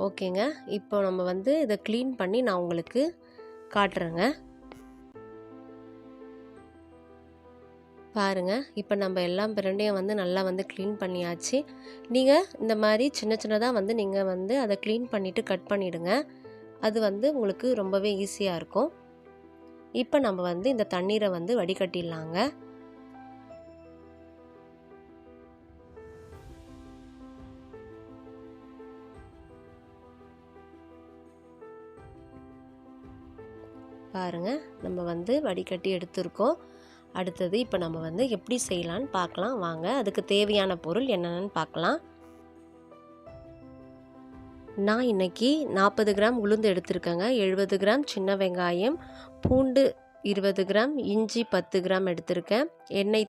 ஓகேங்க. இப்போ நம்ம வந்து இதை க்ளீன் பண்ணி நான் உங்களுக்கு காட்டுறேங்க. பாருங்கள், இப்போ நம்ம எல்லா பிரண்டையும் வந்து நல்லா வந்து க்ளீன் பண்ணியாச்சு. நீங்கள் இந்த மாதிரி சின்ன சின்னதாக வந்து நீங்கள் வந்து அதை க்ளீன் பண்ணிவிட்டு கட் பண்ணிவிடுங்க. அது வந்து உங்களுக்கு ரொம்பவே ஈஸியாக இருக்கும். இப்போ நம்ம வந்து இந்த தண்ணீரை வந்து வடிகட்டிடலாங்க. பாருங்கள், நம்ம வந்து வடிகட்டி எடுத்துருக்கோம். அடுத்தது இப்போ நம்ம வந்து எப்படி செய்யலான்னு பார்க்கலாம் வாங்க. அதுக்கு தேவையான பொருள் என்னென்னு பார்க்கலாம். நான் இன்றைக்கி 40 கிராம் உளுந்து எடுத்திருக்கேங்க. 70 கிராம் சின்ன வெங்காயம், பூண்டு 20 கிராம், இஞ்சி 10 கிராம் எடுத்திருக்கேன். எண்ணெய்